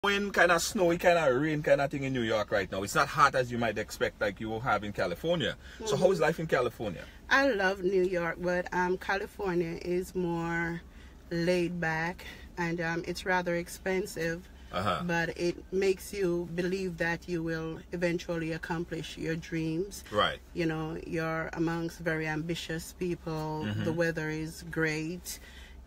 kind of snowy, kind of rain kind of thing in New York right now. It's not hot as you might expect like you will have in California. So how is life in California? I love New York, but California is more laid back, and it's rather expensive. But it makes you believe that you will eventually accomplish your dreams. Right. You know, you're amongst very ambitious people. The weather is great,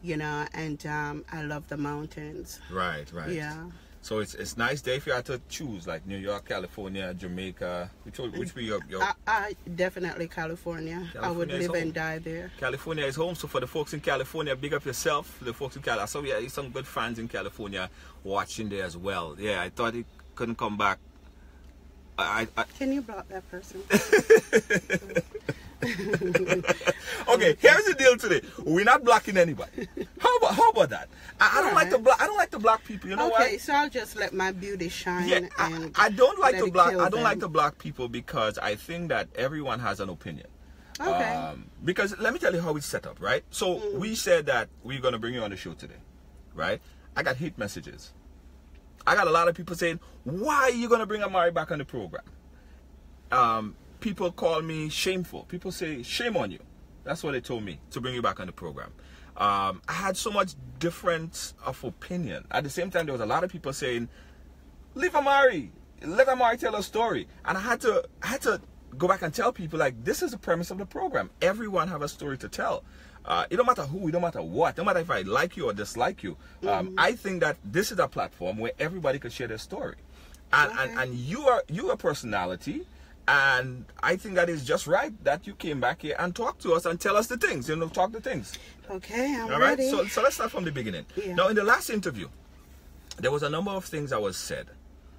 you know, and I love the mountains. Right, right. Yeah. So it's nice there if you had to choose, like New York, California, Jamaica. Which be your I definitely California. I would live and die there. California is home. So for the folks in California, big up yourself. The folks in California. So yeah, some good fans in California watching there as well. Yeah, I thought he couldn't come back. Can you block that person? Okay, here's the deal today. We're not blocking anybody. How about that? I don't like to block. I don't like to block people. You know why? Okay, so I'll just let my beauty shine. Yeah, and I don't like to block. I don't them. like to block people because I think that everyone has an opinion. Okay. Because let me tell you how it's set up, right? So we said that we're gonna bring you on the show today, right? I got hate messages. I got a lot of people saying, "Why are you gonna bring Amarie back on the program?" People call me shameful. People say, "Shame on you." That's what they told me, to bring you back on the program. I had so much difference of opinion. At the same time, there was a lot of people saying, "Leave Amarie. Let Amarie tell her story." And I had to go back and tell people, like, this is the premise of the program. Everyone have a story to tell. It don't matter who, it don't matter what. No matter if I like you or dislike you. I think that this is a platform where everybody could share their story. And you are a personality. And I think that is just right that you came back here and talk to us and tell us the things, you know, talk the things. Okay, I'm ready. ready. So let's start from the beginning. Yeah. Now, in the last interview, there was a number of things that was said,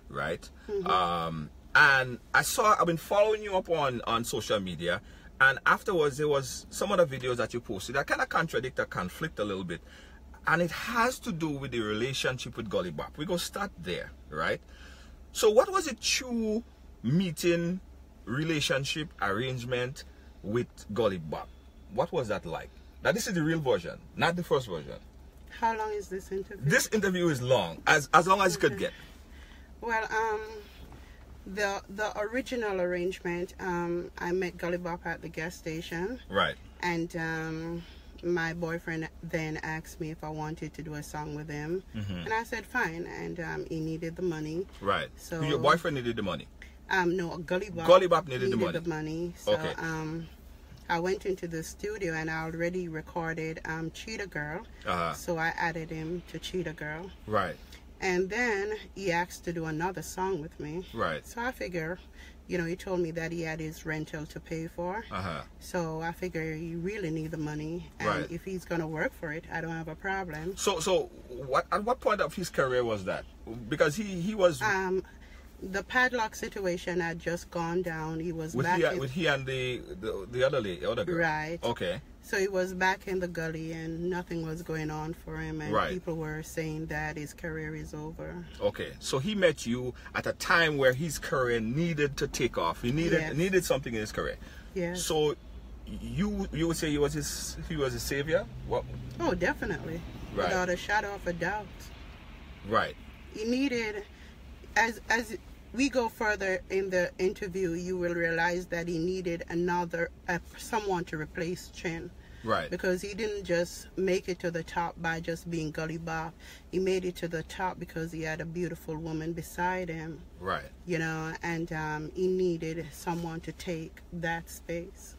right? And I've been following you up on social media, and afterwards there was some other videos that you posted that kind of contradict or conflict a little bit. And it has to do with the relationship with Gully Bop. We're going to start there, right? So what was the true meeting, relationship, arrangement with Gully Bop? What was that like? Now this is the real version, not the first version. How long is this interview? This interview is long, as long as you could get. Well, the original arrangement, I met Gully Bop at the gas station. Right. And my boyfriend then asked me if I wanted to do a song with him, and I said fine. And he needed the money. Right. So your boyfriend needed the money. No, Gully Bop. Gully Bop needed the money. So, okay. I went into the studio and I already recorded Cheetah Girl. So I added him to Cheetah Girl. Right. And then he asked to do another song with me. Right. So I figure, you know, he told me that he had his rental to pay for. So I figure he really need the money. And if he's going to work for it, I don't have a problem. So at what point of his career was that? Because he was... the padlock situation had just gone down. He was back with he and the other girl. Right. Okay. So he was back in the gully and nothing was going on for him, and people were saying that his career is over. Okay. So he met you at a time where his career needed to take off. He needed something in his career. Yes. So you would say he was a savior? What? Oh, definitely. Right. Without a shadow of a doubt. Right. He needed, as we go further in the interview, you will realize that he needed someone to replace Chin. Right. Because he didn't just make it to the top by just being Gully Bop. He made it to the top because he had a beautiful woman beside him. Right. You know, and he needed someone to take that space.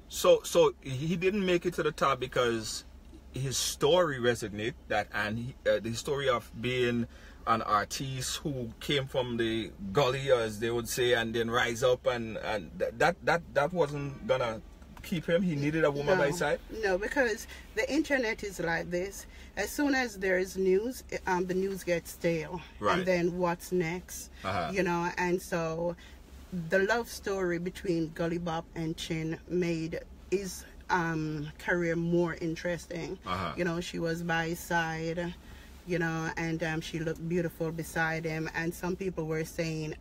So he didn't make it to the top because his story resonated, and the story of being an artist who came from the gully, as they would say, and then rise up, and that wasn't gonna keep him. He needed a woman by his side. No, because the internet is like this. As soon as there is news, the news gets stale, and then what's next? You know, and so the love story between Gully Bop and Chin made his career more interesting. You know, she was by his side, you know, and she looked beautiful beside him, and some people were saying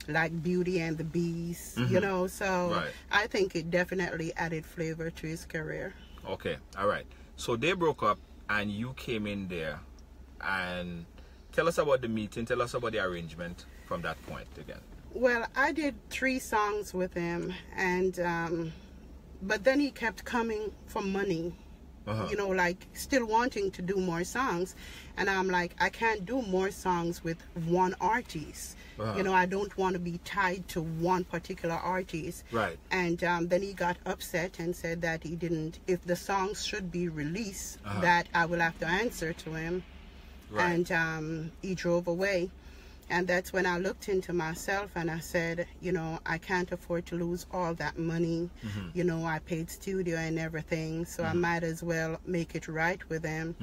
like Beauty and the Beast, you know, so I think it definitely added flavor to his career. Okay, all right. So they broke up and you came in there, and Tell us about the meeting. Tell us about the arrangement from that point again. Well, I did 3 songs with him, and but then he kept coming for money. You know, like still wanting to do more songs, and I'm like, I can't do more songs with one artist. You know, I don't want to be tied to one particular artist. Right. And then he got upset and said that he didn't, if the songs should be released, that I will have to answer to him. Right. And he drove away. And that's when I looked into myself and I said, you know, I can't afford to lose all that money. You know, I paid studio and everything, so I might as well make it right with him,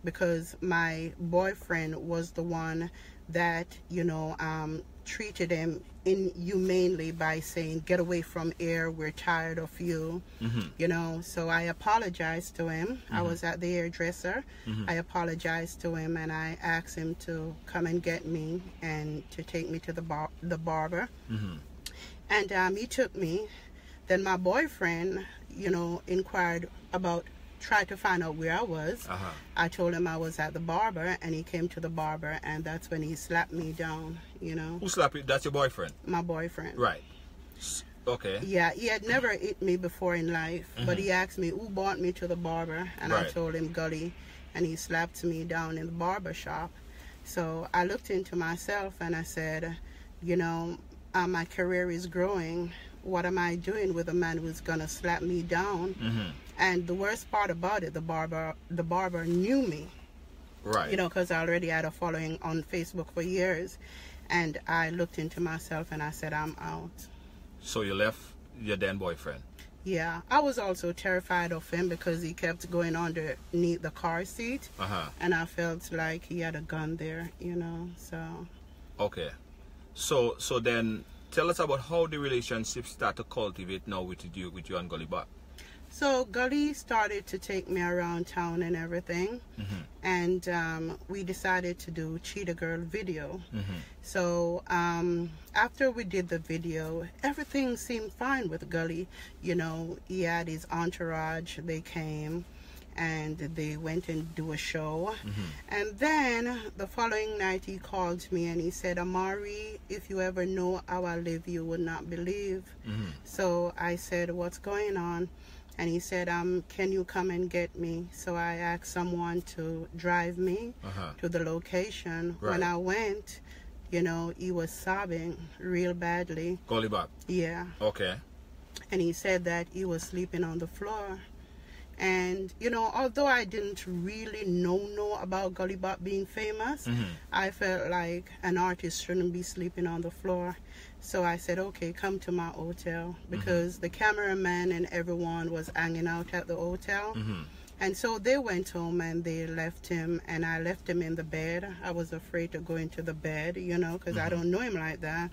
because my boyfriend was the one that, you know, treated him inhumanely by saying, get away from here, we're tired of you. You know, so I apologized to him. I was at the hairdresser. I apologized to him and I asked him to come and get me and to take me to the barber. And he took me. Then my boyfriend, you know, inquired about, tried to find out where I was. I told him I was at the barber, and he came to the barber, and that's when he slapped me down, you know. Who slapped you? That's your boyfriend? My boyfriend. Right. Okay. Yeah, he had never hit me before in life, but he asked me who brought me to the barber, and I told him Gully, and he slapped me down in the barber shop. So I looked into myself and I said, you know, my career is growing. What am I doing with a man who's gonna slap me down? And the worst part about it, the barber knew me. Right. You know, because I already had a following on Facebook for years. And I looked into myself and I said, I'm out. So you left your then boyfriend? Yeah. I was also terrified of him because he kept going underneath the car seat. And I felt like he had a gun there, you know, so. Okay. So then tell us about how the relationship started to cultivate now with you and Gully Bop. So Gully started to take me around town and everything, and we decided to do Cheetah Girl video. So after we did the video, everything seemed fine with Gully. You know, he had his entourage, they came and they went and do a show. And then the following night he called me and he said, Amarie, if you ever know how I live, you would not believe. So I said, what's going on? And he said, can you come and get me? So I asked someone to drive me to the location. When I went, you know, he was sobbing real badly. Gully Bop? Yeah. Okay. And he said that he was sleeping on the floor. And, you know, although I didn't really know about Gully Bop being famous, I felt like an artist shouldn't be sleeping on the floor. So I said, okay, come to my hotel, because the cameraman and everyone was hanging out at the hotel. And so they went home and they left him, and I left him in the bed. I was afraid to go into the bed, you know, because I don't know him like that.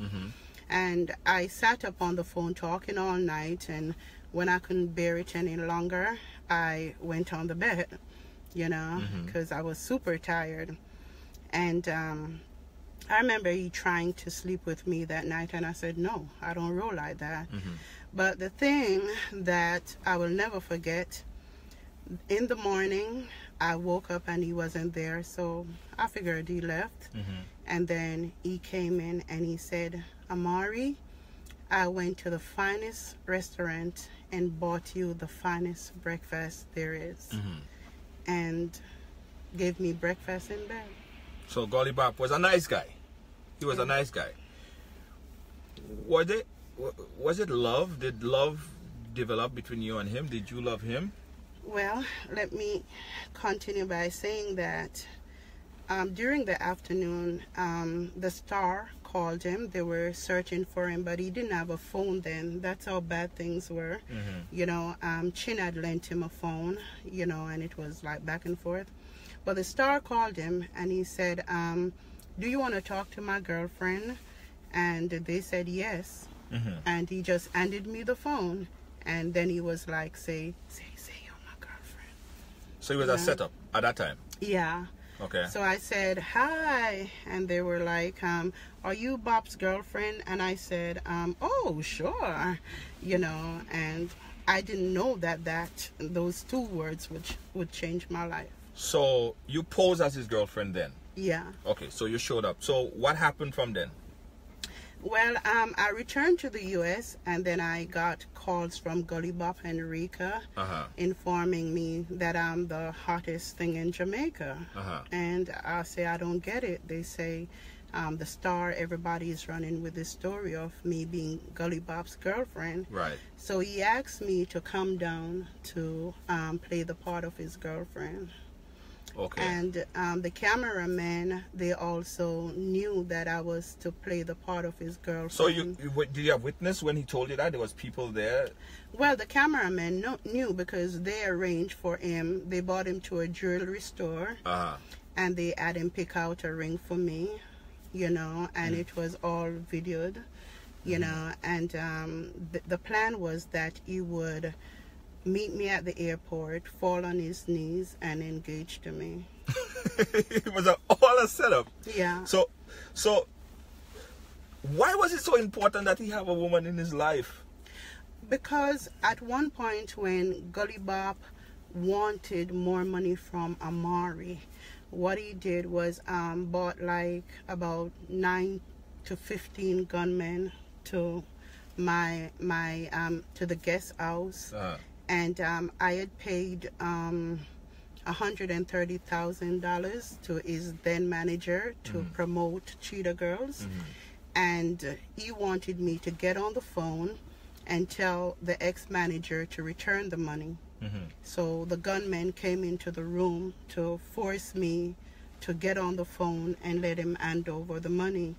And I sat up on the phone talking all night, and when I couldn't bear it any longer, I went on the bed, you know, because I was super tired. And I remember he trying to sleep with me that night, and I said, no, I don't roll like that. But the thing that I will never forget, in the morning, I woke up and he wasn't there, so I figured he left. And then he came in and he said, Amarie, I went to the finest restaurant and bought you the finest breakfast there is. And gave me breakfast in bed. So Gully Bop was a nice guy. He was a nice guy. Was it love? Did love develop between you and him? Did you love him? Well, let me continue by saying that during the afternoon, the Star called him. They were searching for him, but he didn't have a phone then. That's how bad things were. You know, Chin had lent him a phone, you know, and it was like back and forth. But the Star called him and he said, do you want to talk to my girlfriend? And they said yes. And he just handed me the phone. And then he was like, say you're my girlfriend. So it was a setup at that time? Yeah. Okay. So I said, hi. And they were like, are you Bop's girlfriend? And I said, oh, sure. You know, and I didn't know that those 2 words would change my life. So you posed as his girlfriend then? Yeah. Okay, so you showed up. So what happened from then? Well, I returned to the U.S. and then I got calls from Gully Bop and Rika informing me that I'm the hottest thing in Jamaica. And I say, I don't get it. They say, the star, everybody is running with this story of me being Gully Bop's girlfriend. Right. So he asked me to come down to play the part of his girlfriend. Okay. And the cameraman, they also knew that I was to play the part of his girlfriend. So did you have witness when he told you that there was people there? Well, the cameraman knew because they arranged for him. They brought him to a jewelry store, and they had him pick out a ring for me, you know, and it was all videoed, you know, and the plan was that he would meet me at the airport, fall on his knees, and engage to me. It was all a setup. Yeah. So why was it so important that he have a woman in his life? Because at one point when Gully Bop wanted more money from Amarie, what he did was bought like about 9 to 15 gunmen to my to the guest house. And I had paid $130,000 to his then manager to promote Cheetah Girls. And he wanted me to get on the phone and tell the ex-manager to return the money. So the gunman came into the room to force me to get on the phone and let him hand over the money.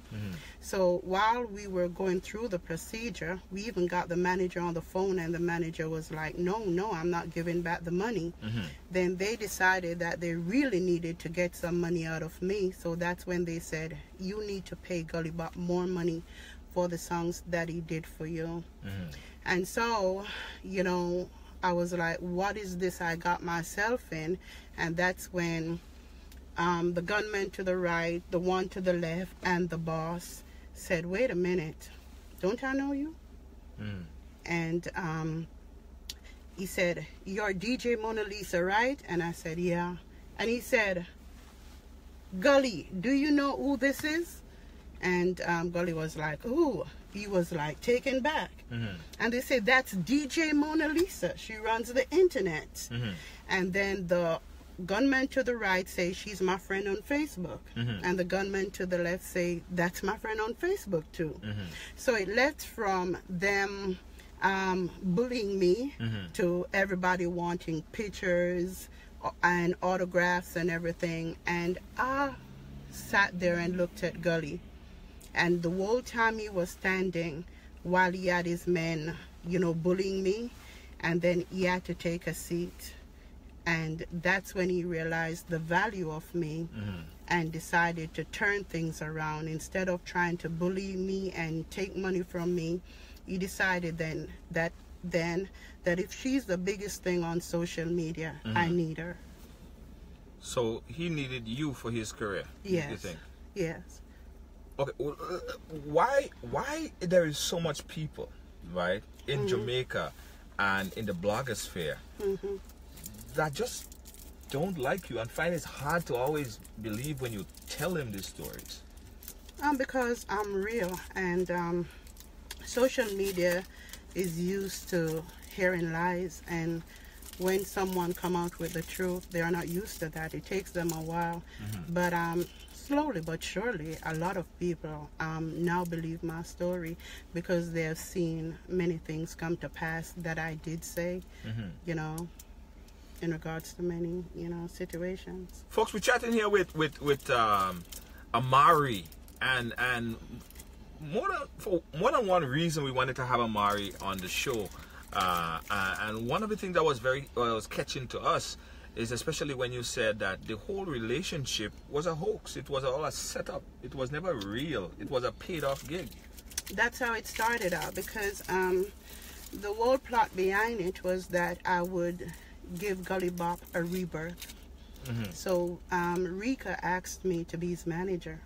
So while we were going through the procedure, we even got the manager on the phone, and the manager was like, no, I'm not giving back the money. Then they decided that they really needed to get some money out of me. So that's when they said, you need to pay Gully Bop more money for the songs that he did for you. And so, you know, I was like, what is this I got myself in? And that's when the gunman to the right, the one to the left, and the boss said, wait a minute, don't I know you? And he said, you're DJ Mona Lisa, right? And I said, yeah. And he said, Gully, do you know who this is? And Gully was like, who? He was like taken back. And they said, that's DJ Mona Lisa. She runs the internet. And then the gunman to the right say, she's my friend on Facebook. And the gunman to the left say, that's my friend on Facebook too. So it led from them bullying me to everybody wanting pictures and autographs and everything. And I sat there and looked at Gully, and the whole time he was standing while he had his men, you know, bullying me, and then he had to take a seat. And that's when he realized the value of me and decided to turn things around. Instead of trying to bully me and take money from me, he decided then that if she's the biggest thing on social media, I need her. So he needed you for his career, yes. you think? Yes. Okay, why there is so much people, right, in Jamaica and in the blogosphere that just don't like you and find it hard to always believe when you tell them these stories? Because I'm real, and social media is used to hearing lies, and when someone come out with the truth, they are not used to that. It takes them a while, but slowly but surely, a lot of people now believe my story because they have seen many things come to pass that I did say, you know, in regards to many, you know, situations. Folks, we're chatting here with Amarie, and for more than one reason we wanted to have Amarie on the show, and one of the things that was was catching to us is especially when you said that the whole relationship was a hoax. It was all a setup. It was never real. It was a paid-off gig. That's how it started out, because the whole plot behind it was that I would give Gully Bop a rebirth. So Rika asked me to be his manager.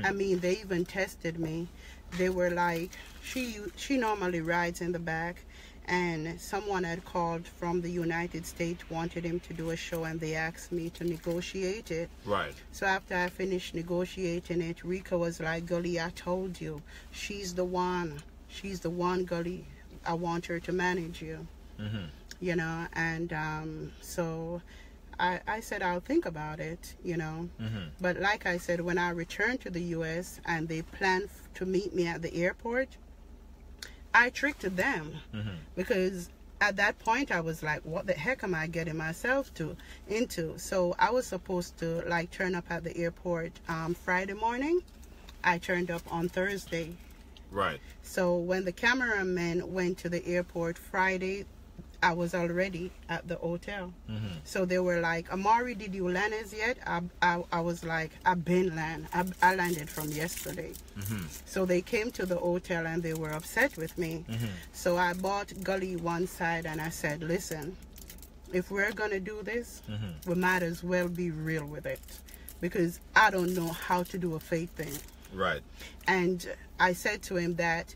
I mean, they even tested me. They were like, she normally rides in the back, and someone had called from the United States, wanted him to do a show, and they asked me to negotiate it. Right. So after I finished negotiating it, Rika was like, Gully, I told you, she's the one, Gully. I want her to manage you. You know, and so I said, I'll think about it, you know. But like I said, when I returned to the U.S. and they planned to meet me at the airport, I tricked them because at that point I was like, what the heck am I getting myself into? So I was supposed to like turn up at the airport Friday morning. I turned up on Thursday. Right. So when the cameraman went to the airport Friday, I was already at the hotel. So they were like, Amarie, did you land as yet? I was like, I've been land. I landed from yesterday. So they came to the hotel and they were upset with me. So I bought Gully one side and I said, listen, if we're going to do this, we might as well be real with it, because I don't know how to do a fake thing. Right. And I said to him that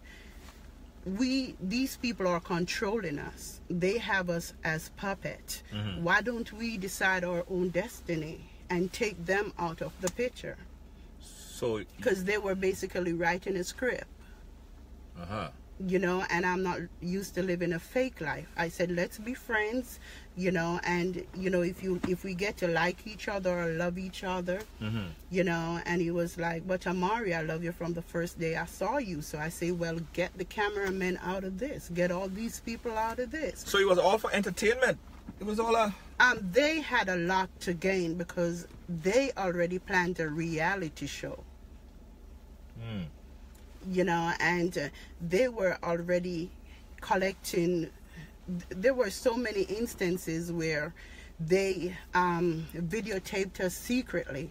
these people are controlling us. They have us as puppet. Why don't we decide our own destiny and take them out of the picture? So, because they were basically writing a script. You know, and I'm not used to living a fake life. I said, let's be friends, you know, and you know, if we get to like each other or love each other, you know. And he was like, but Amarie, I love you from the first day I saw you. So I say, well, get the cameramen out of this, get all these people out of this. So it was all for entertainment. It was all they had a lot to gain because they already planned a reality show. You know, and they were already collecting. There were so many instances where they videotaped us secretly,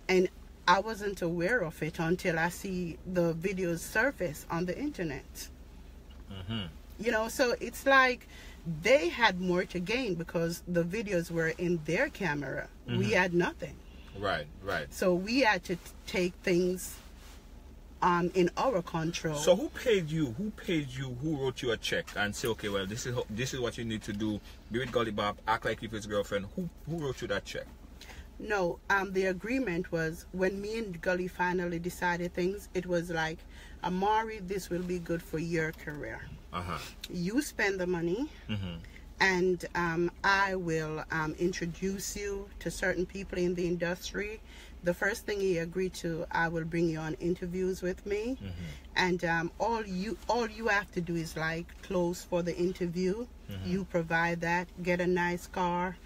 and I wasn't aware of it until I see the videos surface on the internet. You know, so it's like they had more to gain because the videos were in their camera. We had nothing. Right, right. So we had to take things in our control. So who paid you? Who paid you? Who wrote you a check and say, okay, well, this is what you need to do. Be with Gully Bop, act like if it's girlfriend. Who wrote you that check? No, the agreement was when me and Gully finally decided things. It was like, Amarie, this will be good for your career. You spend the money, and I will introduce you to certain people in the industry. The first thing he agreed to, I will bring you on interviews with me, and all you have to do is like clothes for the interview. You provide that. Get a nice car.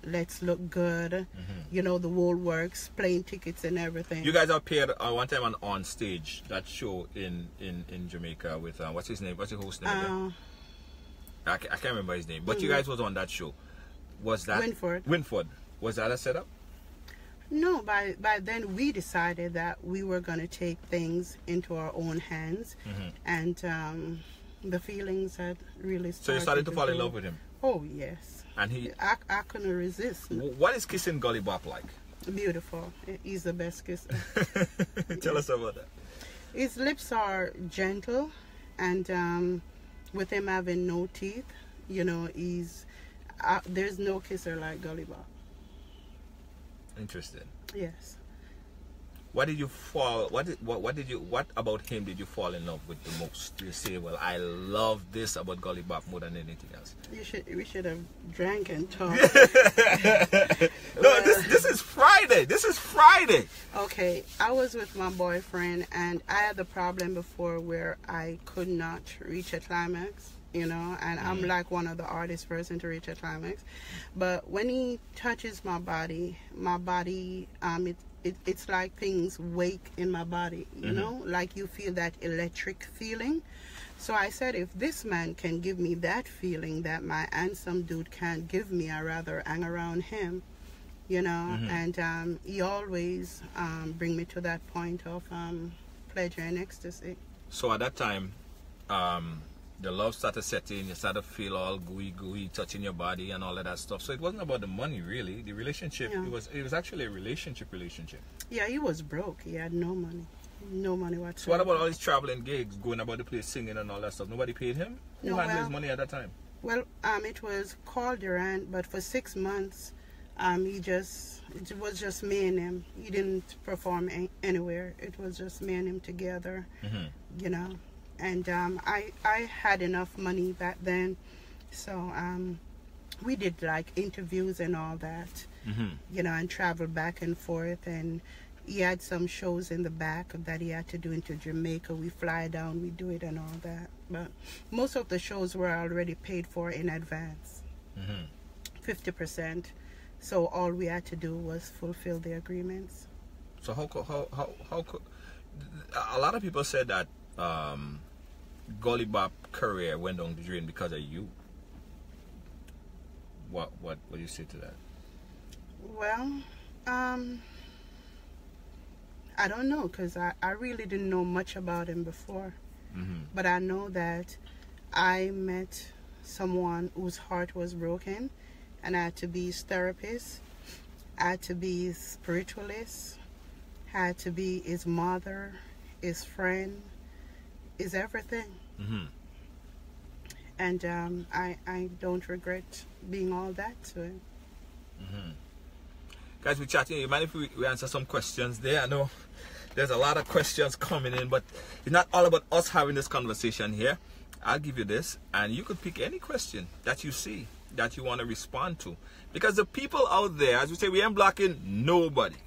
Let's look good. You know, the whole works, plane tickets and everything. You guys appeared one time on stage, that show in Jamaica with what's his name? What's the host name again? I can't remember his name. But you guys was on that show. Was that Winford? Was that a setup? No, by then we decided that we were going to take things into our own hands, and the feelings had really started. So you started to fall in love with him? Oh, yes. And I couldn't resist. What is kissing Gully Bop like? Beautiful. He's the best kisser. Tell us about that. His lips are gentle, and with him having no teeth, you know, there's no kisser like Gully Bop. Interesting. Yes. What about him did you fall in love with the most? You say, well, I love this about Gully Bop more than anything else. We should have drank and talked. No, this is Friday. This is Friday. Okay, I was with my boyfriend, and I had the problem before where I could not reach a climax. You know, and I'm like one of the hardest person to reach a climax. But when he touches my body, it's like things wake in my body, you know, like you feel that electric feeling. So I said, if this man can give me that feeling that my handsome dude can't give me, I'd rather hang around him, you know. And he always bring me to that point of pleasure and ecstasy. So at that time, the love started setting, you started to feel all gooey, touching your body and all of that stuff. So it wasn't about the money, really. The relationship, it was actually a relationship. Yeah, he was broke. He had no money. No money whatsoever. So what about all these traveling gigs, going about the place singing and all that stuff? Nobody paid him? Who had his money at that time? Well, it was called Durant, but for 6 months, it was just me and him. He didn't perform anywhere. It was just me and him together, you know. And I had enough money back then, so we did like interviews and all that, you know, and traveled back and forth. And he had some shows in the back that he had to do into Jamaica. We fly down, we do it and all that. But most of the shows were already paid for in advance, 50%. So all we had to do was fulfill the agreements. So how could a lot of people said that Gully Bop career went down the drain because of you. What do you say to that? Well, I don't know, because I really didn't know much about him before. But I know that I met someone whose heart was broken, and I had to be his therapist, I had to be his spiritualist, I had to be his mother, his friend, his everything. And I don't regret being all that to him. Guys, we're chatting. You mind if we answer some questions there? I know there's a lot of questions coming in, but it's not all about us having this conversation here. I'll give you this, and you could pick any question that you see that you want to respond to. Because the people out there, as we say, we ain't blocking nobody.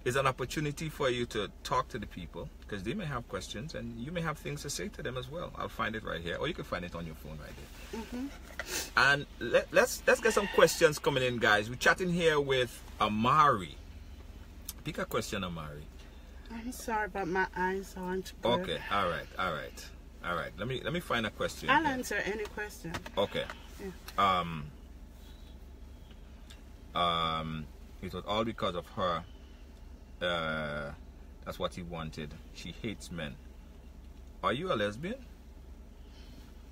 It's an opportunity for you to talk to the people, because they may have questions, and you may have things to say to them as well. I'll find it right here, or you can find it on your phone right there. And let's get some questions coming in, guys. We're chatting here with Amarie. Pick a question, Amarie. I'm sorry, but my eyes aren't good. Okay, all right. Let me find a question. I'll answer any question. Okay. Yeah. It was all because of her. That's what he wanted. She hates men. Are you a lesbian?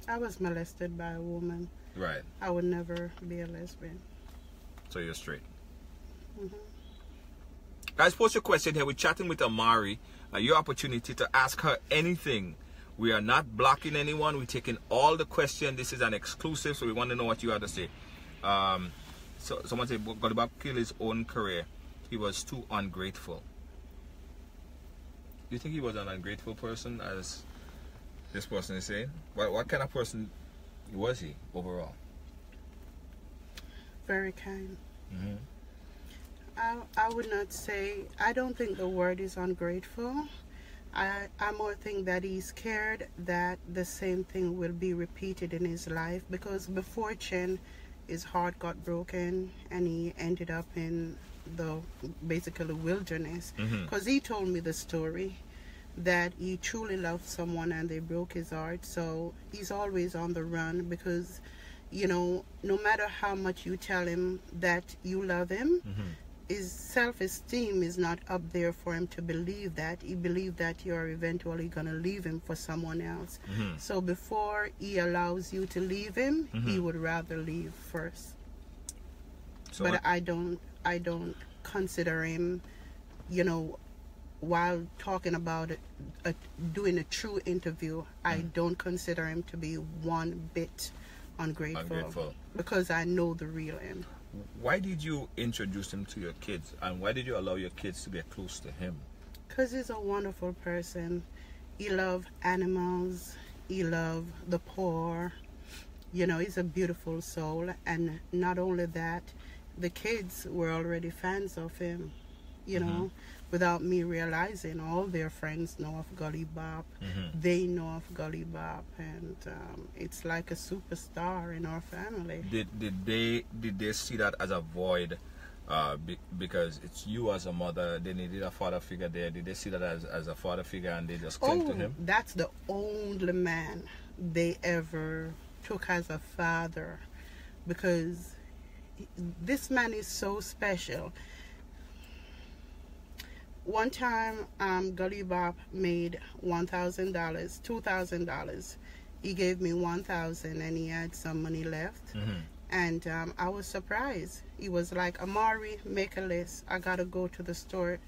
I was molested by a woman. Right. I would never be a lesbian. So you're straight. Guys, post your question here. We're chatting with Amarie. Your opportunity to ask her anything. We are not blocking anyone. We're taking all the questions. This is an exclusive, so we want to know what you have to say. So someone said, Gully Bop killed his own career. He was too ungrateful. Do you think he was an ungrateful person, as this person is saying? What kind of person was he overall? Very kind. I would not say, I don't think the word is ungrateful. I more think that he's scared that the same thing will be repeated in his life, because before Chen, his heart got broken and he ended up in the basically wilderness, because he told me the story that he truly loved someone and they broke his heart. So he's always on the run, because, you know, no matter how much you tell him that you love him, his self-esteem is not up there for him to believe that. He believes that you're eventually going to leave him for someone else. So before he allows you to leave him, he would rather leave first. So but I don't consider him, you know, while talking about doing a true interview, I don't consider him to be one bit ungrateful. Because I know the real him. Why did you introduce him to your kids, and why did you allow your kids to get close to him? Because he's a wonderful person. He loves animals. He loves the poor. You know, he's a beautiful soul. And not only that, the kids were already fans of him, you know, without me realizing. All their friends know of Gully Bop. They know of Gully Bop, and it's like a superstar in our family. Did they see that as a void, because it's you as a mother? They needed a father figure there. Did they see that as a father figure and they just cling to him? That's the only man they ever took as a father, because this man is so special. One time, Gully Bop made $1,000, $2,000. He gave me $1,000 and he had some money left. And I was surprised. He was like, Amarie, make a list. I got to go to the store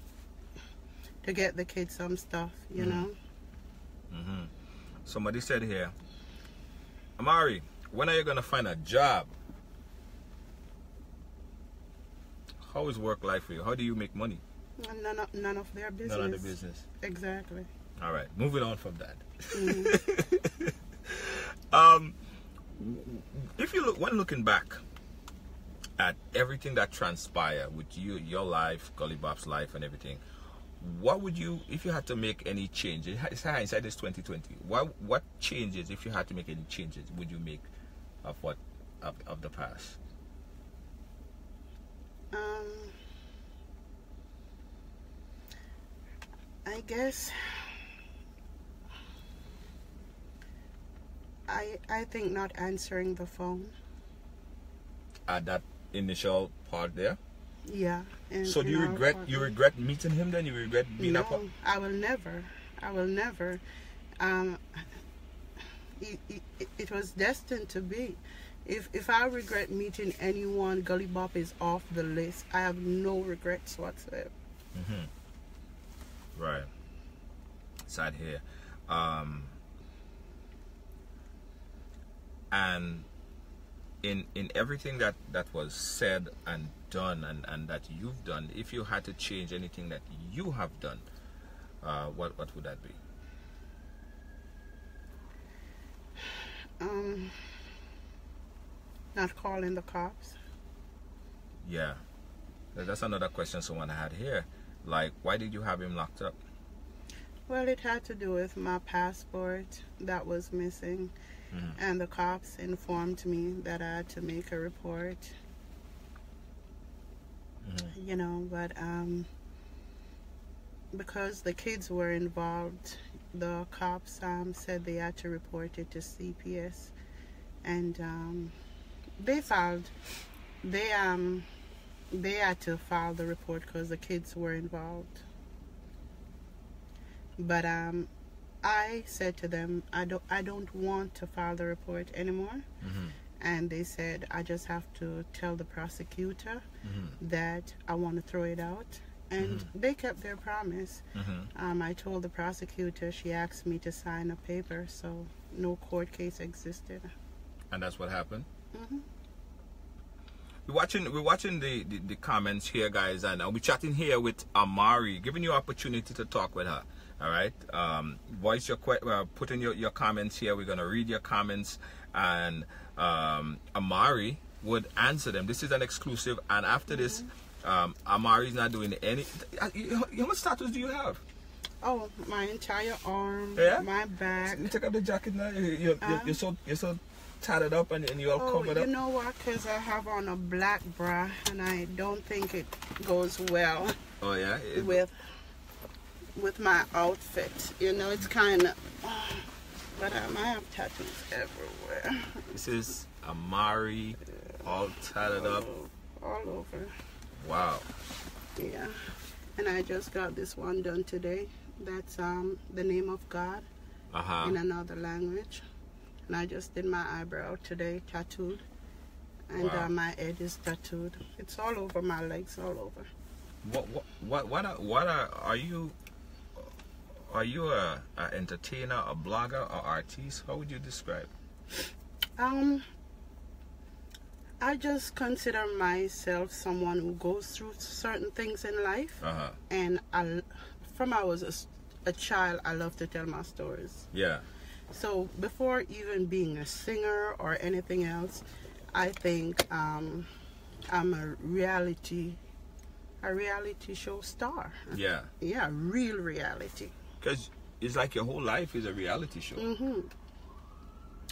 to get the kids some stuff, you know. Somebody said here, Amarie, when are you gonna find a job? How is work life for you? How do you make money? None of their business. None of the business. Exactly. All right, moving on from that. If you look, when looking back at everything that transpired with you, your life, Gully Bop's life, and everything, what would you, if you had to make any changes? It's hindsight is 2020. What changes, if you had to make any changes, would you make of the past? I guess I think not answering the phone. At that initial part there? Yeah. So do you regret meeting him then? You regret being a part? No, I will never. It was destined to be. If I regret meeting anyone, Gully Bop is off the list. I have no regrets whatsoever. Right. Sad here. And in everything that was said and done and that you've done, if you had to change anything that you have done, what would that be? Not calling the cops. Yeah. That's another question someone had here. Like, why did you have him locked up? Well, it had to do with my passport that was missing. And the cops informed me that I had to make a report. You know, but because the kids were involved, the cops said they had to report it to CPS. And they had to file the report because the kids were involved. But I said to them, I don't want to file the report anymore. And they said I just have to tell the prosecutor that I want to throw it out. And they kept their promise. I told the prosecutor, she asked me to sign a paper, so no court case existed. And that's what happened? We're watching the comments here, guys, and I'll be chatting here with Amarie, giving you opportunity to talk with her. All right, voice your put in your comments here. We're gonna read your comments, and Amarie would answer them. This is an exclusive, and after this, Amarie's not doing any. How much tattoos do you have? Oh, my entire arm, my back. You take out the jacket now. You're so tatted up and you're all covered up. You know what? Because I have on a black bra, and I don't think it goes well. Oh yeah. With my outfit, you know, it's kind of, but I have tattoos everywhere. This is Amarie, all tatted up. All over. Wow. Yeah. And I just got this one done today. That's the name of God in another language. And I just did my eyebrow today, tattooed. And my head is tattooed. It's all over my legs, all over. Are you a entertainer, a blogger, or artist? How would you describe? I just consider myself someone who goes through certain things in life, and from I was a child, I love to tell my stories. Yeah. So before even being a singer or anything else, I think I'm a reality show star. Yeah. Yeah, real reality. Because it's like your whole life is a reality show.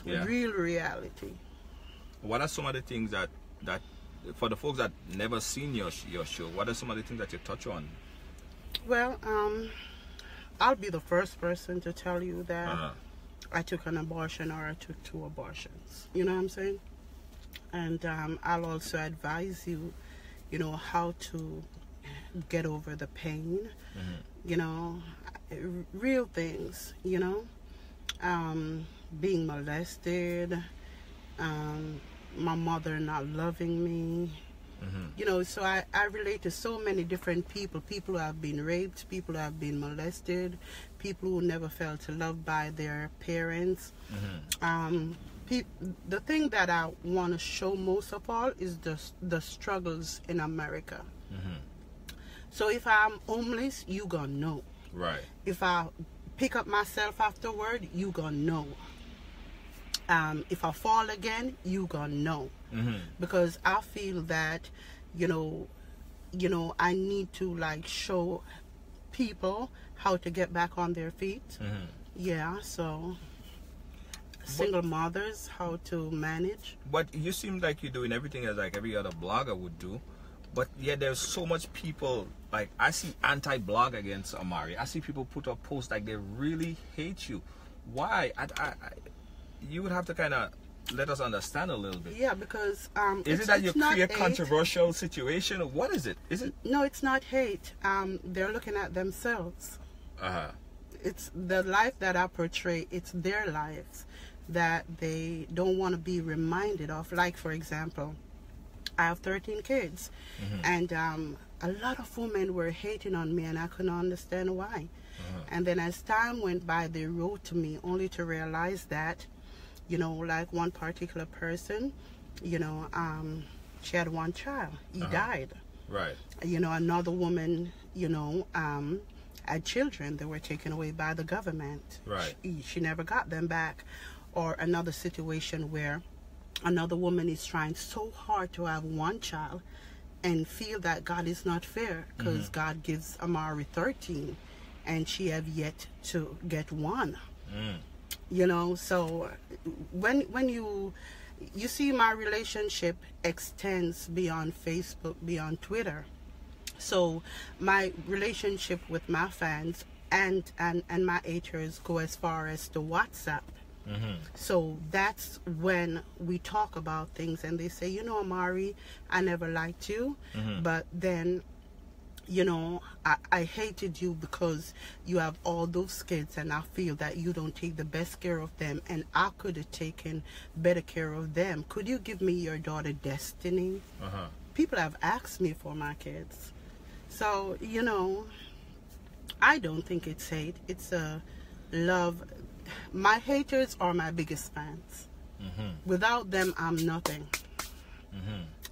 Yeah. Real reality. What are some of the things that for the folks that never seen your show, what are some of the things that you touch on? Well, I'll be the first person to tell you that I took an abortion or I took 2 abortions. You know what I'm saying? And I'll also advise you, you know, how to get over the pain, you know, real things, you know, being molested, my mother not loving me, You know, so I relate to so many different people. People who have been raped, people who have been molested, people who never felt loved by their parents. The thing that I want to show most of all is the struggles in America. So if I'm homeless, you gonna know. Right. If I pick up myself afterward, you gonna know. If I fall again, you gonna know. Because I feel that, you know, I need to like show people how to get back on their feet. Yeah, so single mothers, how to manage. But you seem like you're doing everything as like every other blogger would do. But yeah, there's so much people, like I see anti-blog against Amarie. I see people put up posts like they really hate you. Why? You would have to kind of let us understand a little bit. Yeah, because is it that you create controversial situation? What is it? Is it? No, it's not hate. They're looking at themselves. It's the life that I portray. It's their lives that they don't want to be reminded of. Like, for example, I have 13 kids, and a lot of women were hating on me, and I couldn't understand why. And then as time went by, they wrote to me only to realize that, you know, like one particular person, you know, she had one child. He died. Right. You know, another woman, you know, had children that were taken away by the government. Right. She never got them back. Or another situation where another woman is trying so hard to have one child and feel that God is not fair because God gives Amarie 13 and she have yet to get one. You know, so when you see my relationship extends beyond Facebook, beyond Twitter. So my relationship with my fans and my haters go as far as to WhatsApp. So that's when we talk about things and they say, you know, Amarie, I never liked you, but then, you know, I hated you because you have all those kids and I feel that you don't take the best care of them and I could have taken better care of them. Could you give me your daughter Destiny? People have asked me for my kids. So, you know, I don't think it's hate. It's a love. My haters are my biggest fans. Without them, I'm nothing.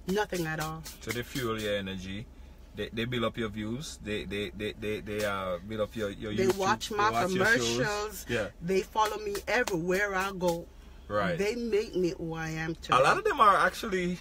Nothing at all. So they fuel your energy. They build up your views. They build up your YouTube. They watch my commercials. Yeah. They follow me everywhere I go. Right. They make me who I am today. A lot of them are actually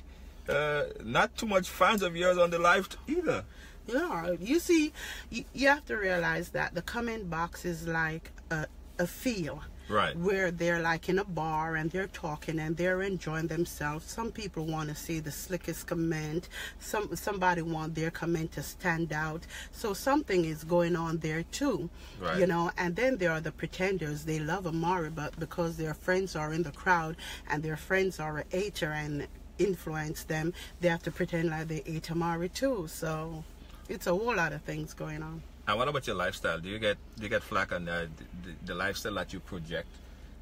not too much fans of yours on the live either. Yeah. You see, you have to realize that the comment box is like a feel. Right. Where they're like in a bar and they're talking and they're enjoying themselves. Some people want to say the slickest comment. Somebody want their comment to stand out. So something is going on there too. Right. You know, and then there are the pretenders. They love Amarie, but because their friends are in the crowd and their friends are a hater and influence them, they have to pretend like they hate Amarie too. So it's a whole lot of things going on. And what about your lifestyle? Do you get flack on the lifestyle that you project?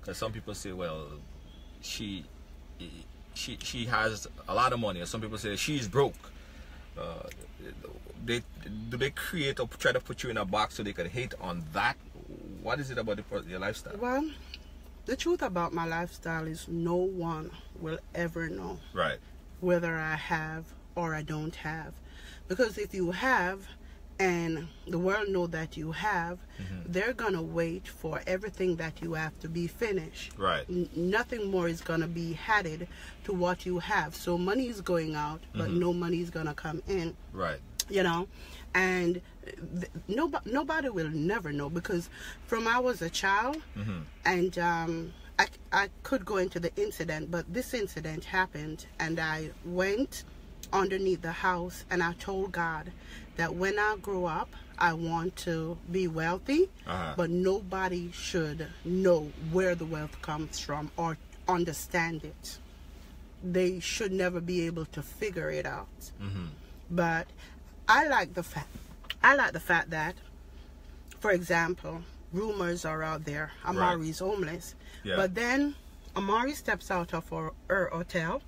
Because some people say, well, she has a lot of money, or some people say she's broke. Do they create or try to put you in a box so they could hate on that? What is it about your lifestyle? Well, the truth about my lifestyle is no one will ever know. Right. Whether I have or I don't have, because if you have and the world know that you have, they're gonna wait for everything that you have to be finished. Right. Nothing more is gonna be added to what you have. So money is going out, but no money is gonna come in. Right. You know, and nobody will never know, because from I was a child, and I could go into the incident, but this incident happened, and I went underneath the house and I told God that when I grow up, I want to be wealthy, but nobody should know where the wealth comes from or understand it. They should never be able to figure it out. But I like the fact that, for example, rumors are out there. Amarie's homeless. Yeah. But then Amarie steps out of her hotel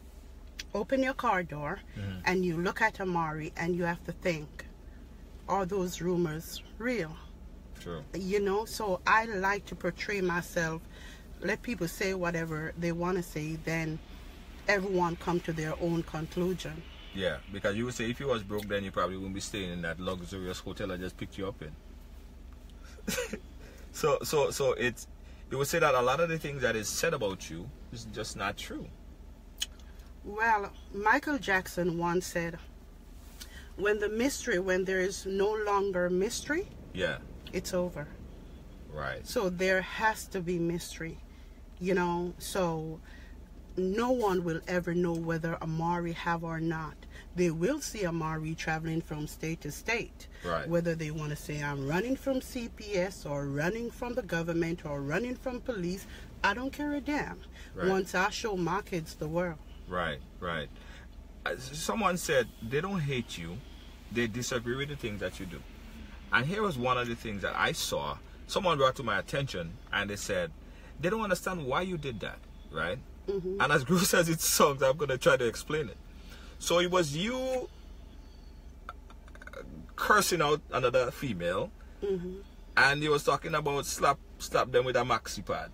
open your car door and you look at Amarie and you have to think, are those rumors real? True. You know, so I like to portray myself, let people say whatever they want to say, then everyone come to their own conclusion. Yeah, because you would say if you was broke, then you probably wouldn't be staying in that luxurious hotel I just picked you up in. So it's, you would say that a lot of the things that is said about you is just not true. Well, Michael Jackson once said, when there is no longer mystery, yeah, it's over. Right. So there has to be mystery, you know, so no one will ever know whether Amarie have or not. They will see Amarie traveling from state to state. Right. Whether they want to say I'm running from CPS or running from the government or running from police, I don't care a damn. Right. Once I show my kids the world. Right, right. Someone said they don't hate you, they disagree with the things that you do. And here was one of the things that I saw. Someone brought to my attention and they said they don't understand why you did that, right? And as gross as it sounds, I'm going to try to explain it. So it was you cursing out another female, and you was talking about slap them with a maxi pad.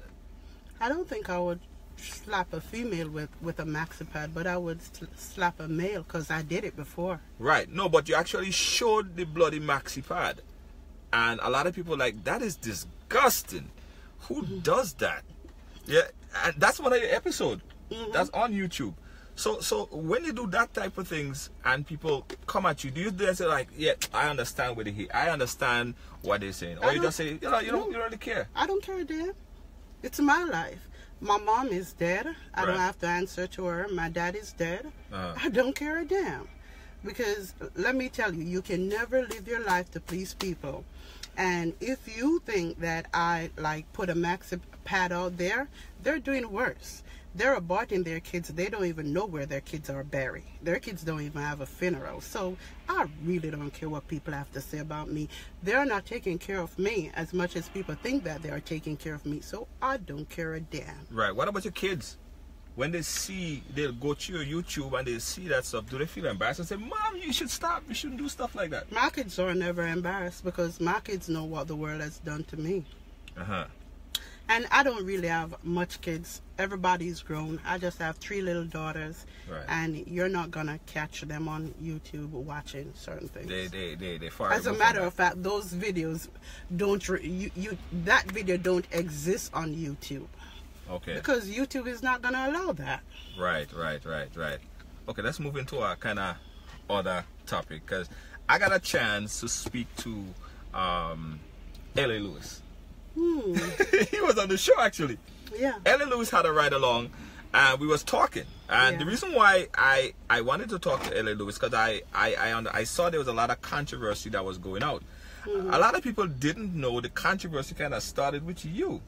I don't think I would slap a female with a maxi pad, but I would slap a male because I did it before. Right. No, but you actually showed the bloody maxi pad. And a lot of people are like, that is disgusting. Who does that? Yeah, and that's one of your episodes. That's on YouTube. So when you do that type of things and people come at you, do you then say like, yeah, I understand what they hear, I understand what they're saying, or you just say, you don't really care? I don't care, damn. It's my life. My mom is dead. I don't have to answer to her. My dad is dead. I don't care a damn. Because let me tell you, you can never live your life to please people. And if you think that I like put a maxi pad out there, they're doing worse. They're aborting their kids. They don't even know where their kids are buried. Their kids don't even have a funeral. So I really don't care what people have to say about me. They're not taking care of me as much as people think that they are taking care of me. So I don't care a damn. Right. What about your kids? When they'll go to your YouTube and they see that stuff, do they feel embarrassed and say, Mom, you should stop, you shouldn't do stuff like that? My kids are never embarrassed because my kids know what the world has done to me. And I don't really have much kids. Everybody's grown. I just have 3 little daughters. Right. And you're not going to catch them on YouTube watching certain things. They far. As a matter of fact, those videos don't, that video don't exist on YouTube. Okay. Because YouTube is not going to allow that. Right. Okay, let's move into a kind of other topic. Because I got a chance to speak to L.A. Lewis. He was on the show, actually. Yeah. L.A. Lewis had a ride along, and we was talking. And the reason why I wanted to talk to L.A. Lewis, because I saw there was a lot of controversy that was going out. A lot of people didn't know the controversy kind of started with you.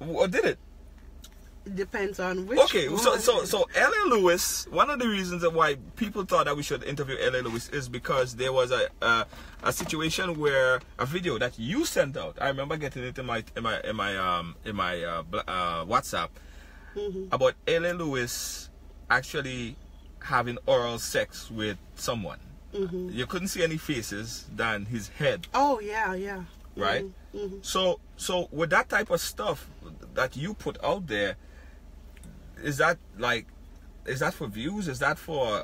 Or did it? It depends on which Okay, so L.A. Lewis, one of the reasons why people thought that we should interview L.A. Lewis is because there was a situation where a video that you sent out. I remember getting it in my WhatsApp about L.A. Lewis actually having oral sex with someone. You couldn't see any faces than his head. Oh yeah. Right. So with that type of stuff that you put out there, is that for views? Is that for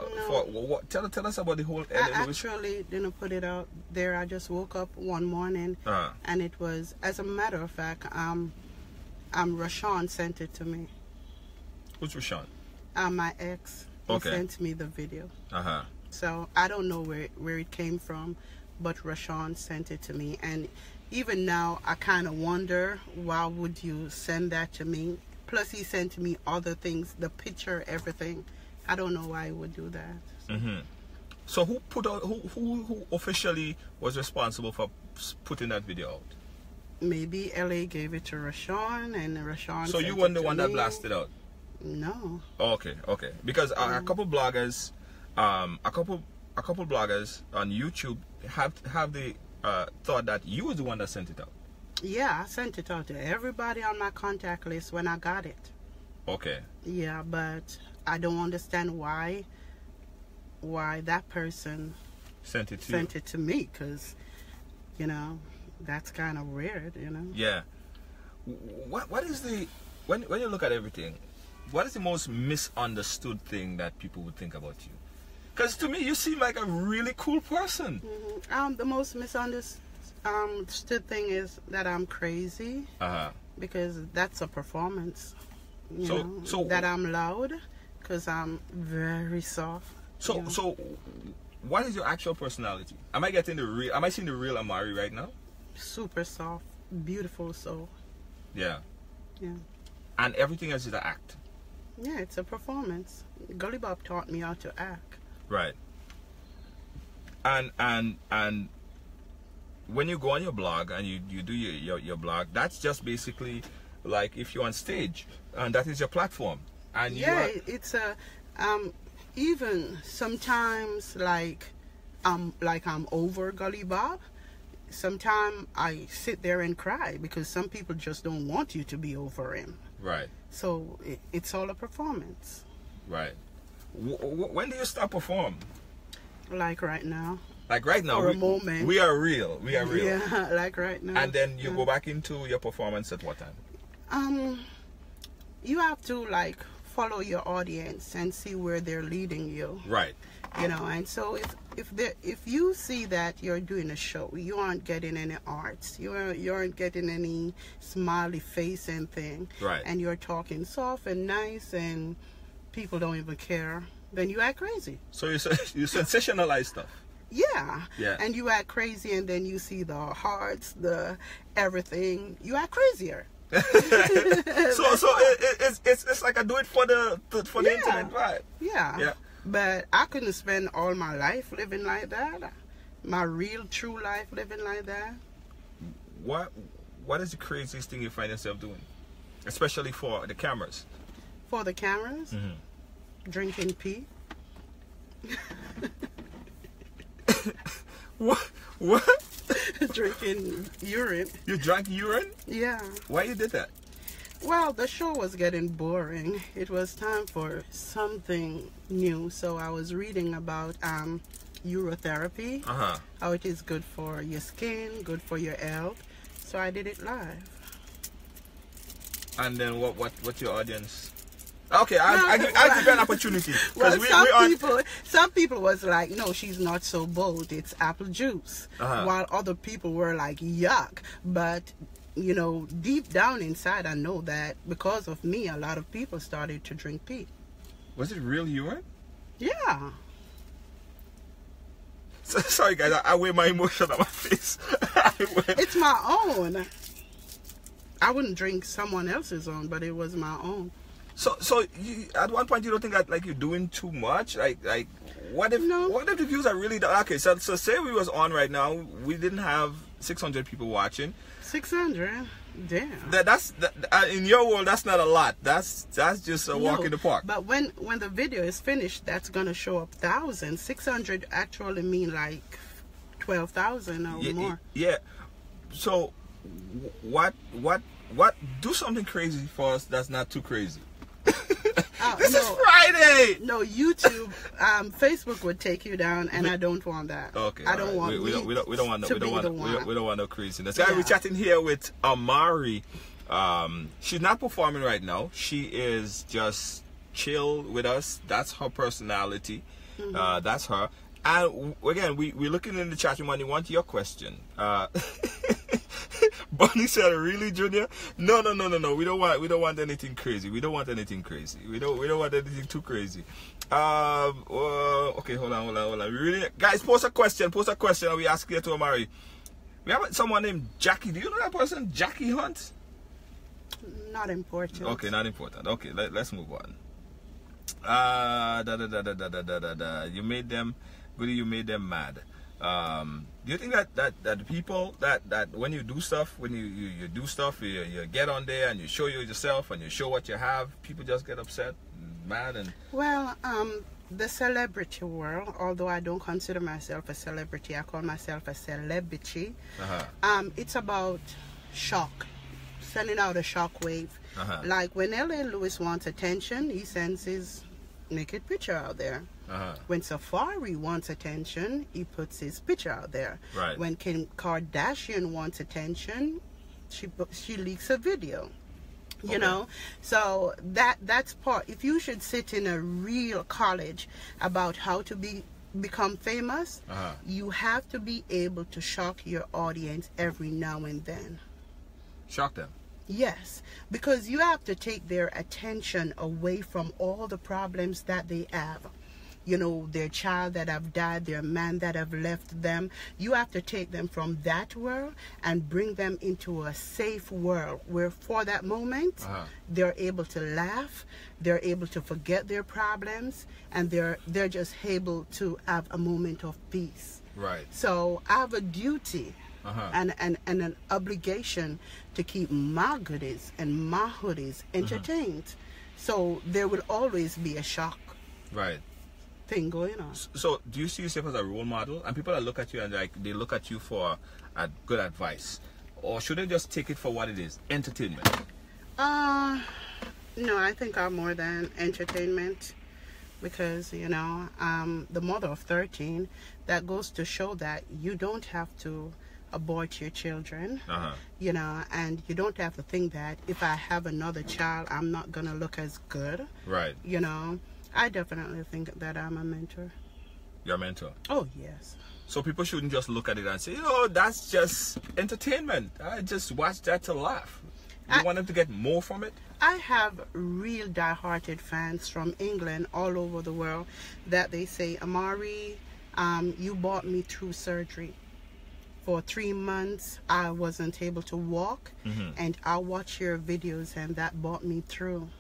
what? Tell us about the whole. I actually didn't put it out there. I just woke up one morning and it was, as a matter of fact, Rashawn sent it to me. Who's Rashawn? My ex. He sent me the video. So I don't know where it came from, but Rashawn sent it to me, and even now I kind of wonder, why would you send that to me? Plus he sent me other things, the picture, everything. I don't know why he would do that. So who put out, who officially was responsible for putting that video out? Maybe LA gave it to Rashawn, and Rashawn. So you weren't the one that blasted out? No. Okay. Because a couple bloggers, a couple bloggers on YouTube have the thought that you was the one that sent it out. Yeah, I sent it out to everybody on my contact list when I got it. Okay. Yeah, but I don't understand why that person sent it to me, because, you know, that's kind of weird, you know. Yeah. What is the, when you look at everything, what is the most misunderstood thing that people would think about you? Because to me, you seem like a really cool person. Mm-hmm. The most misunderstood thing is that I'm crazy. Because that's a performance. So that I'm loud, because I'm very soft. So what is your actual personality? Am I seeing the real Amarie right now? Super soft, beautiful soul. Yeah. Yeah. And everything else is an act. Yeah, it's a performance. Gully Bop taught me how to act. Right. And when you go on your blog and you do your blog, that's just basically like if you're on stage and that is your platform. And it's a even sometimes like I'm over Gully Bop. Sometimes I sit there and cry because some people just don't want you to be over him. Right. So it's all a performance. Right. When do you start perform? Like right now. Like right now. For a moment. We are real. We are real. Yeah, like right now. And then you go back into your performance at what time? You have to like follow your audience and see where they're leading you. Right. You know, and so if you see that you're doing a show, you aren't getting any arts, you aren't getting any smiley face and thing, right, and you're talking soft and nice and people don't even care, then you act crazy. So you sensationalize stuff. Yeah. And you act crazy, and then you see the hearts, the everything, you act crazier. so it's like I do it for the internet, right? Yeah. But I couldn't spend all my life living like that. My real, true life living like that. What is the craziest thing you find yourself doing? Especially for the cameras. For the cameras? Mm-hmm. Drinking pee. What? Drinking urine. You drank urine? Yeah. Why you did that? Well, the show was getting boring. It was time for something new. So I was reading about urotherapy, how it is good for your skin, good for your health. So I did it live. And then what's your audience? Okay, I'll give you an opportunity. Well, some people was like, no, she's not so bold. It's apple juice. While other people were like, yuck. But you know, deep down inside, I know that because of me, a lot of people started to drink pee. Was it real urine? Yeah. Sorry, guys, I wear my emotion on my face. It's my own. I wouldn't drink someone else's own, but it was my own. So you, at one point, you don't think that like you're doing too much? Like what if the views are really down? Okay, so say we was on right now, we didn't have 600 people watching. 600? Damn. That's in your world, that's not a lot. That's just a walk in the park. But when the video is finished, that's gonna show up 1,000. 600 actually mean like 12,000 or more. Yeah. So what? Do something crazy for us that's not too crazy. This is Friday. No, YouTube, Facebook would take you down, and I don't want that. Okay, I don't want. We don't want no craziness. We're chatting here with Amarie. She's not performing right now. She is just chill with us. That's her personality. That's her. And again, we're looking in the chat room and we want your question. Bonnie said, "Really, Junior? No. We don't want anything crazy. We don't want anything crazy. We don't want anything too crazy." Okay, hold on. Guys, post a question. And we ask it to Amarie. We have someone named Jackie. Do you know that person, Jackie Hunt? Not important. Okay, not important. Okay, let's move on. You made them, Gully. You made them mad. Do you think that people that when you do stuff, when you do stuff, you get on there and you show yourself and you show what you have, people just get upset, mad, and the celebrity world, although I don't consider myself a celebrity, I call myself a celebrity. It's about shock. sending out a shockwave. Like when L.A. Lewis wants attention, he sends his naked picture out there. When Safari wants attention, he puts his picture out there. Right. When Kim Kardashian wants attention, she leaks a video. You know, so that's part. If you should sit in a real college about how to become famous, you have to be able to shock your audience every now and then. Shock them. Yes, because you have to take their attention away from all the problems that they have. You know, their child that have died, their man that have left them. You have to take them from that world and bring them into a safe world where for that moment, they're able to laugh, they're able to forget their problems, and they're just able to have a moment of peace. Right. So I have a duty and an obligation to keep my goodies and my hoodies entertained. So there will always be a shock. Right. Thing going on. So do you see yourself as a role model, and people that look at you and like they look at you for good advice, or should they just take it for what it is, entertainment? No, I think I'm more than entertainment, because you know, the mother of 13. That goes to show that you don't have to abort your children, you know, and you don't have to think that if I have another child, I'm not gonna look as good. Right. You know. I definitely think that I'm a mentor. You're a mentor? Oh, yes. So people shouldn't just look at it and say, you know, that's just entertainment. I just watch that to laugh. You want them to get more from it? I have real die-hearted fans from England all over the world that they say, Amarie, you brought me through surgery. For 3 months, I wasn't able to walk, and I watch your videos, and that brought me through.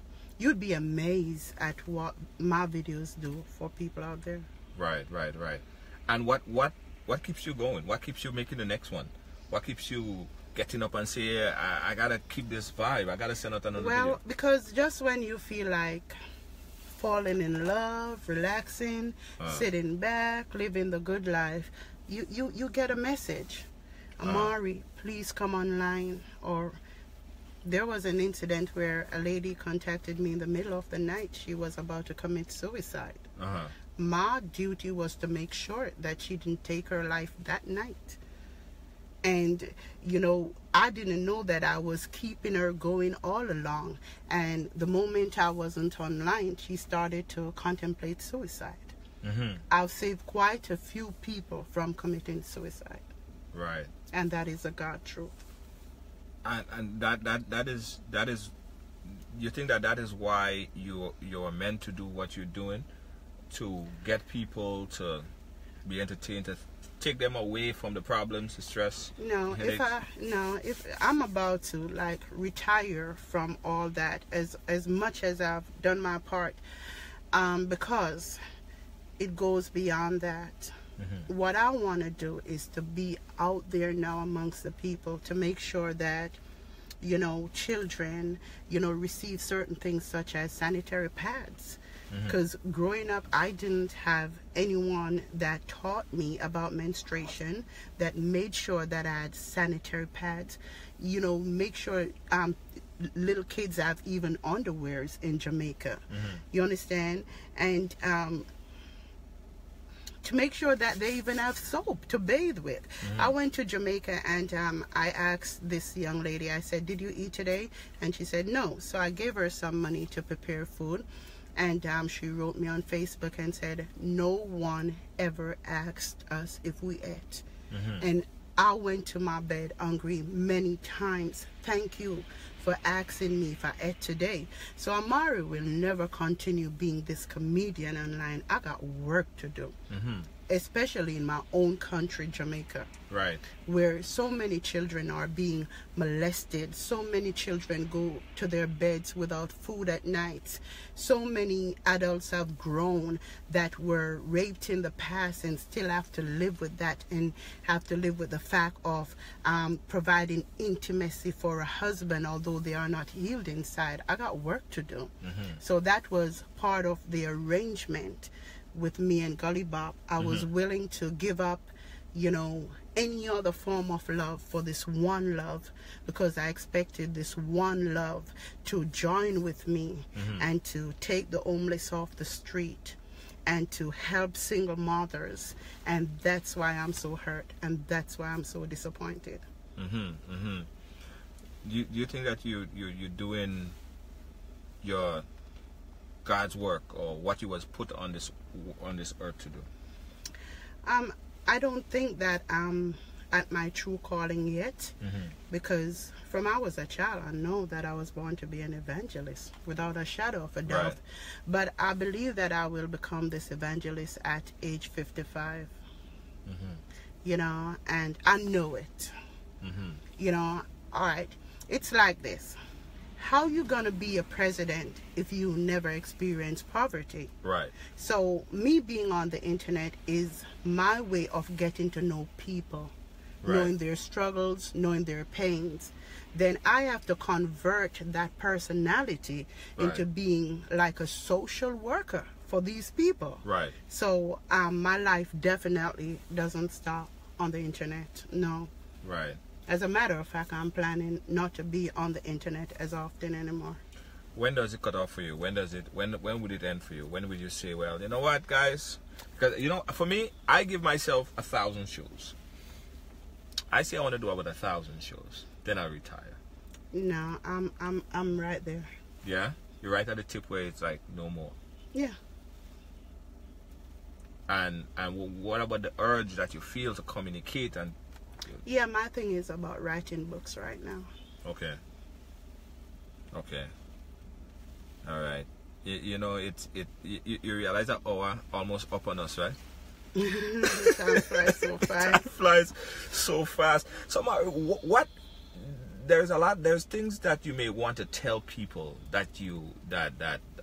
You'd be amazed at what my videos do for people out there. Right. And what keeps you going? What keeps you making the next one? What keeps you getting up and say, I gotta keep this vibe, I gotta send out another video? Well, because just when you feel like falling in love, relaxing, sitting back, living the good life, you get a message. Amarie, please come online. Or there was an incident where a lady contacted me in the middle of the night. She was about to commit suicide. My duty was to make sure that she didn't take her life that night. And, you know, I didn't know that I was keeping her going all along. And the moment I wasn't online, she started to contemplate suicide. I've saved quite a few people from committing suicide. Right. And that is a God truth. And that is you think that is why you're meant to do what you're doing, to get people to be entertained, to take them away from the problems, the stress? No, if I'm about to like retire from all that, as much as I've done my part, because it goes beyond that. What I want to do is to be out there now amongst the people to make sure that, you know, children, you know, receive certain things such as sanitary pads. Because growing up, I didn't have anyone that taught me about menstruation, that made sure that I had sanitary pads, you know, make sure little kids have even underwears in Jamaica. You understand? And to make sure that they even have soap to bathe with. I went to Jamaica and I asked this young lady, I said, did you eat today? And she said no. So I gave her some money to prepare food. And she wrote me on Facebook and said, no one ever asked us if we ate. And I went to my bed hungry many times. Thank you for asking me if I ate today. So Amarie will never continue being this comedian online. I got work to do. Especially in my own country, Jamaica. Right. Where so many children are being molested. So many children go to their beds without food at night. So many adults have grown that were raped in the past and still have to live with that, and have to live with the fact of providing intimacy for a husband, although they are not healed inside. I got work to do. So that was part of the arrangement with me and Gully Bop. I was willing to give up, you know, any other form of love for this one love, because I expected this one love to join with me and to take the homeless off the street and to help single mothers. And that's why I'm so hurt, and that's why I'm so disappointed. Do you think that you're doing your God's work, or what you was put on this earth to do? I don't think that I'm at my true calling yet, because from I was a child, I know that I was born to be an evangelist without a shadow of a doubt. Right. But I believe that I will become this evangelist at age 55. You know, and I know it. You know, all right, it's like this. How you gonna be a president if you never experience poverty? Right. So me being on the internet is my way of getting to know people, knowing their struggles, knowing their pains. Then I have to convert that personality into being like a social worker for these people. Right. So my life definitely doesn't stop on the internet. No. Right. As a matter of fact, I'm planning not to be on the internet as often anymore. When does it cut off for you? When would it end for you? When would you say, well, you know what, guys? Because, you know, for me, I give myself 1,000 shows. I say I want to do about 1,000 shows. Then I retire. No, I'm right there. Yeah? You're right at the tip where it's like no more. Yeah. And what about the urge that you feel to communicate and... Yeah, my thing is about writing books right now. Okay. Okay. All right. You know, you realize that hour almost up on us, right? Time flies so fast. Time flies so fast. So, what? There's things that you may want to tell people that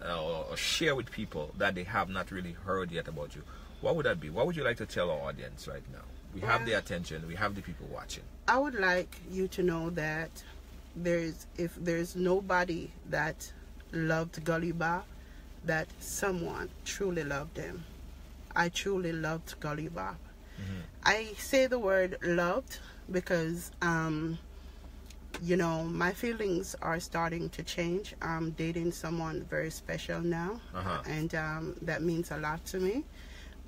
or share with people that they have not really heard yet about you. What would that be? What would you like to tell our audience right now? We have the attention. We have the people watching. I would like you to know that if there's nobody that loved Gully Bop, that someone truly loved him. I truly loved Gully Bop. I say the word loved because, you know, my feelings are starting to change. I'm dating someone very special now, and that means a lot to me.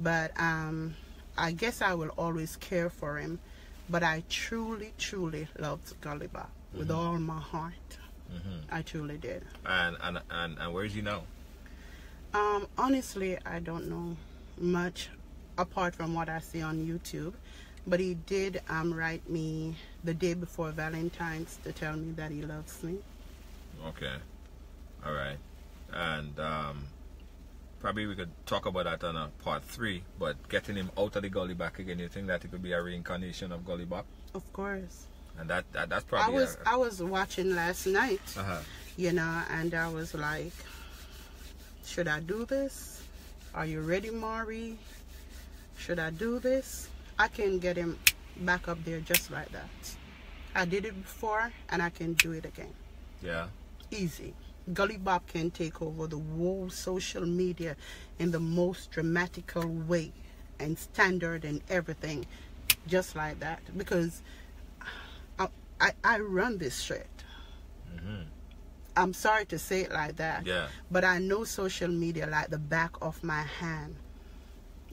But I guess I will always care for him, but I truly, truly loved Gully Bop with all my heart. I truly did. And where is he now? Honestly, I don't know much apart from what I see on YouTube, but he did write me the day before Valentine's to tell me that he loves me. Okay. All right. And probably we could talk about that on a part 3, but getting him out of the gully back again, you think that it could be a reincarnation of Gully Bop? Of course. And that's probably... I was watching last night, you know, and I was like, should I do this? Are you ready, Amarie? Should I do this? I can get him back up there just like that. I did it before, and I can do it again. Yeah. Easy. Gully Bop can take over the whole social media in the most dramatical way and standard and everything, just like that. Because I run this shit. I'm sorry to say it like that. Yeah. But I know social media like the back of my hand.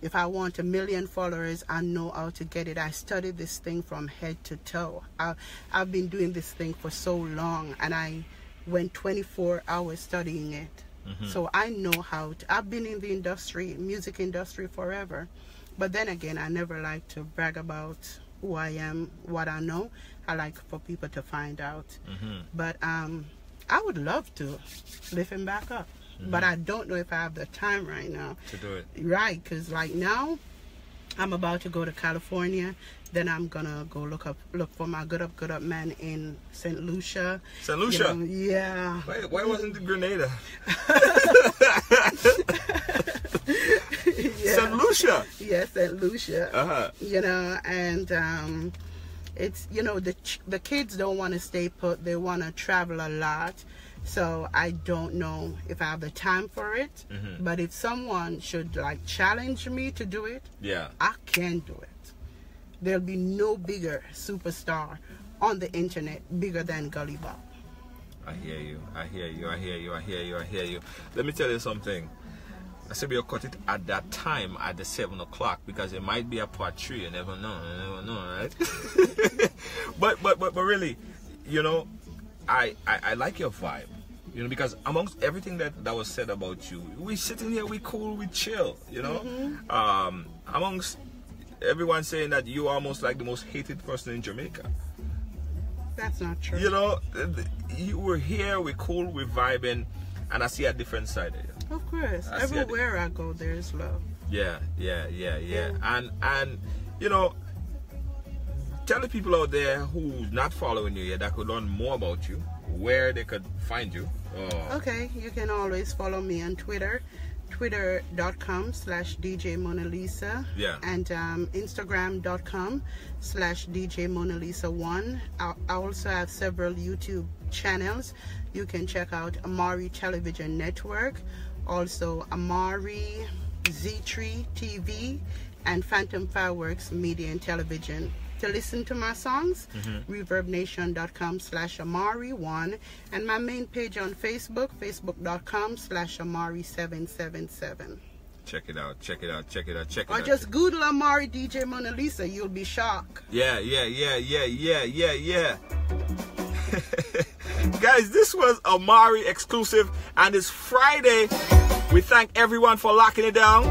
If I want 1 million followers, I know how to get it. I studied this thing from head to toe. I've been doing this thing for so long, and I went 24 hours studying it. So I know how to. I've been in the industry, music industry, forever. But then again, I never like to brag about who I am, what I know. I like for people to find out. But I would love to lift him back up. But I don't know if I have the time right now to do it. Right, because like now I'm about to go to California. Then I'm gonna go look for my good up man in St. Lucia. St. Lucia? You know, yeah. Why wasn't it Grenada? Yeah. St. Lucia? Yeah, St. Lucia. You know, and it's, you know, the kids don't want to stay put. They want to travel a lot. So I don't know if I have the time for it. But if someone should like challenge me to do it, yeah, I can do it. there'll be no bigger superstar on the internet bigger than Gully Bop. I hear you. I hear you. I hear you. I hear you. I hear you. Let me tell you something. I said we'll cut it at that time at the 7 o'clock because it might be a part 3. You never know. You never know, right? but really, you know, I like your vibe. You know, because amongst everything that was said about you, we sitting here, we cool, we chill. You know, amongst everyone saying that you are almost like the most hated person in Jamaica. That's not true. You know, you were here, we're cool, we're vibing, and I see a different side of you. Of course. Everywhere I go, there's love. Yeah. And you know, tell the people out there who's not following you yet that could learn more about you, where they could find you. Okay, you can always follow me on Twitter. Twitter.com/DJ Mona Lisa, and Instagram.com/DJ Mona Lisa 1. I also have several YouTube channels. You can check out Amarie Television Network, also Amarie, Z3 TV, and Phantom Fireworks Media and Television. To listen to my songs, ReverbNation.com/Amarie1, and my main page on Facebook, Facebook.com/Amarie777. Check it out. Or just Google Amarie DJ Mona Lisa, you'll be shocked. Yeah. Guys, this was Amarie Exclusive, and it's Friday. We thank everyone for locking it down.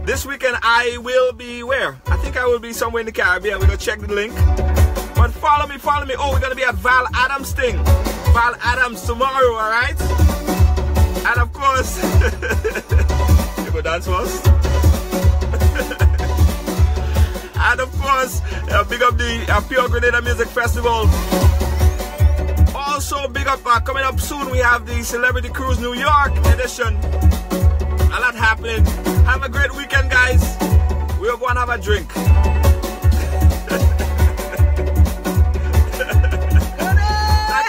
This weekend I will be where? I think I will be somewhere in the Caribbean. We're going to check the link. But follow me. Oh, we're going to be at Val Adams thing. Val Adams tomorrow, alright? And of course, you go dance first. And of course, big up the Pure Grenada Music Festival. Also, big up, coming up soon, we have the Celebrity Cruise New York edition. A lot happening. Have a great weekend, guys. We'll go and have a drink. Thank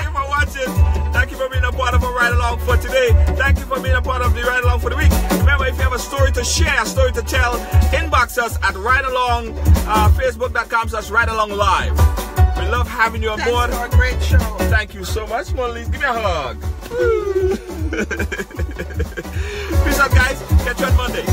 you for watching. Thank you for being a part of a ride along for today. Thank you for being a part of the ride along for the week. Remember, if you have a story to share, a story to tell, inbox us at Ridealong, Facebook.com/Ridealong Live. We love having you on board. Thanks for a great show. Thank you so much, Molly. Give me a hug. Peace out, guys. Catch you on Monday.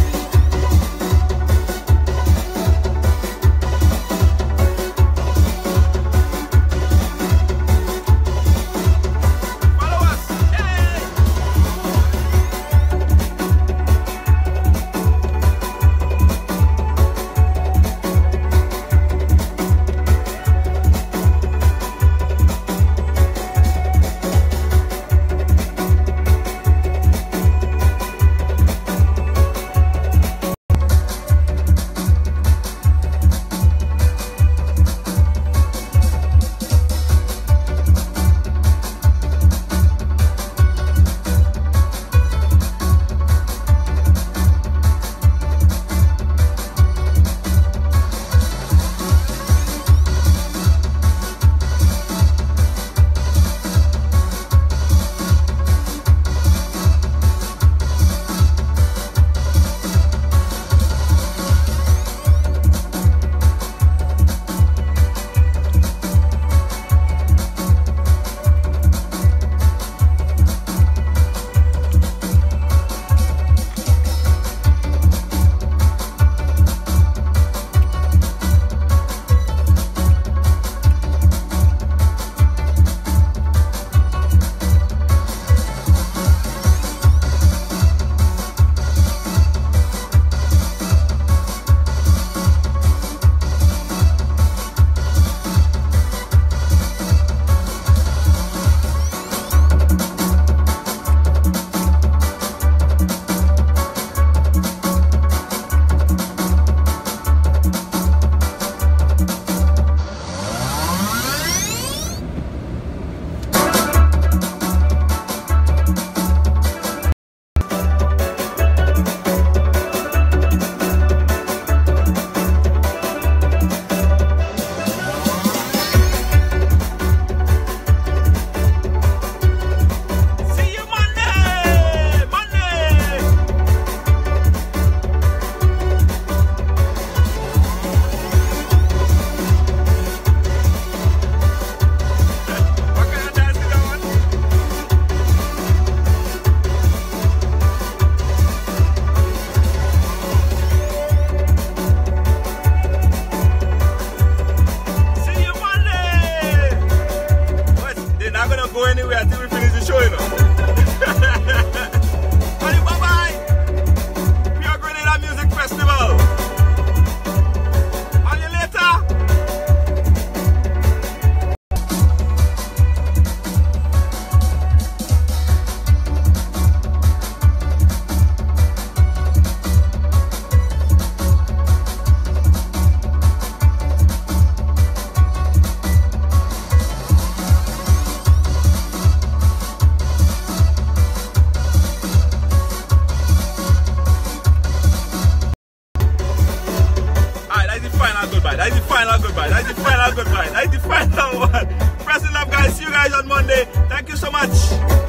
anyway until we finish the show, you know. Bye-bye. Pure Grenada Music Festival. On you later. That's the final goodbye. That's the final one. Pressing up, guys. See you guys on Monday. Thank you so much.